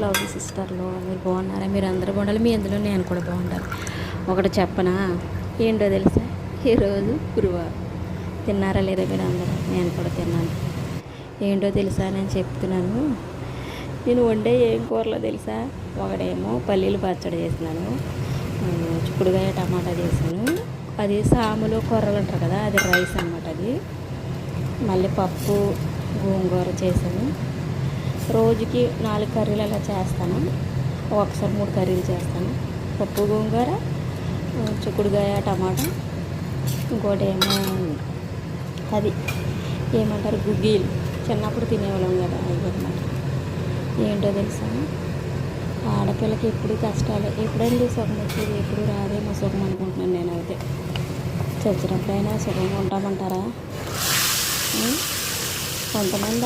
Love సిస్టర్లు మీరు బాగున్నారా? మీరు అందరూ బాగుండాలి, మీ అందులో నేను కూడా బాగుండాలి. ఒకటి చెప్పనా? ఏంటో తెలుసా? ఈరోజు గురువారం. తిన్నారా లేదా మీరు అందరూ? నేను కూడా తిన్నాను. ఏంటో తెలుసా నేను చెప్తున్నాను. నేను వండే ఏం కూరలో తెలుసా? ఒకడేమో పల్లీలు పచ్చడి చేసినాను, చిక్కుడుకాయ టమాటా చేసాను, అది సాములు కొర్రలు అంటారు కదా, అది రైస్ అన్నమాట. అది మళ్ళీ పప్పు గోంగూర చేశాను. రోజుకి 4 కర్రీలు అలా చేస్తాను, ఒకసారి 3 కర్రీలు చేస్తాను. పప్పు గోంగూర, చిక్కుడుకాయ టమాటా, ఇంకోటి ఏమో అది ఏమంటారు గుగ్గీలు, చిన్నప్పుడు తినేవాళ్ళం కదా అవి అనమాట. ఏంటో తెలుసా? ఆడపిల్లకి ఎప్పుడు కష్టాలే. ఎప్పుడండి సుఖం వచ్చేది? ఎప్పుడు రాదేమో సుఖం అనుకుంటున్నాను నేనైతే. చచ్చినప్పుడైనా సుఖంగా ఉంటామంటారా? కొంతమంది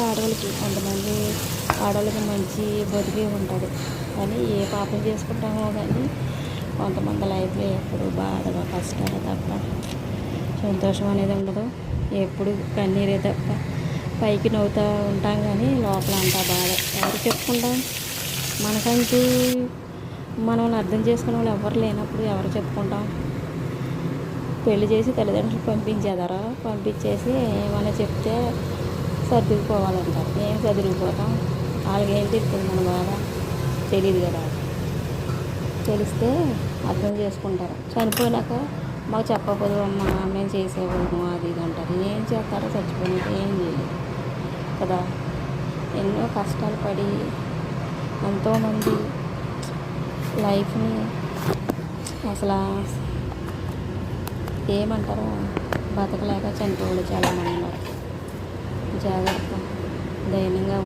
ఆడవాళ్ళకి మంచి బతికే ఉంటుంది, కానీ ఏ పాపం చేసుకుంటామో కానీ కొంతమంది లైఫ్లో ఎప్పుడు బాధగా కష్టాలు తప్ప సంతోషం అనేది ఉండదు. ఎప్పుడు కన్నీరే తప్ప. పైకి నవ్వుతూ ఉంటాం కానీ లోపల అంతా బాధ. ఎవరు చెప్పుకుంటాం? మనకంటూ మనల్ని అర్థం చేసుకునే వాళ్ళు ఎవరు లేనప్పుడు ఎవరు చెప్పుకుంటాం? పెళ్లి చేసి తల్లిదండ్రులు పంపించేసి ఏమైనా చెప్తే సర్దుకుపోవాలంటారు. ఏం సర్దుకుపోతాం? వాళ్ళకి ఏం తెలుస్తుంది మన బాధ? తెలియదు కదా. తెలిస్తే అర్థం చేసుకుంటారు. చనిపోయినాక మాకు చెప్పకపోదు అమ్మ, మేము చేసేవాళ్ళము అది ఇది అంటారు. ఏం చేస్తారో? చచ్చిపోయినాక ఏం చేయలేదు కదా. ఎన్నో కష్టాలు పడి ఎంతోమంది లైఫ్ని అసలు ఏమంటారో బతకలేక చనిపోవాలి చాలామంది ఉన్నారు. జాగ్రత్త, ధైర్యంగా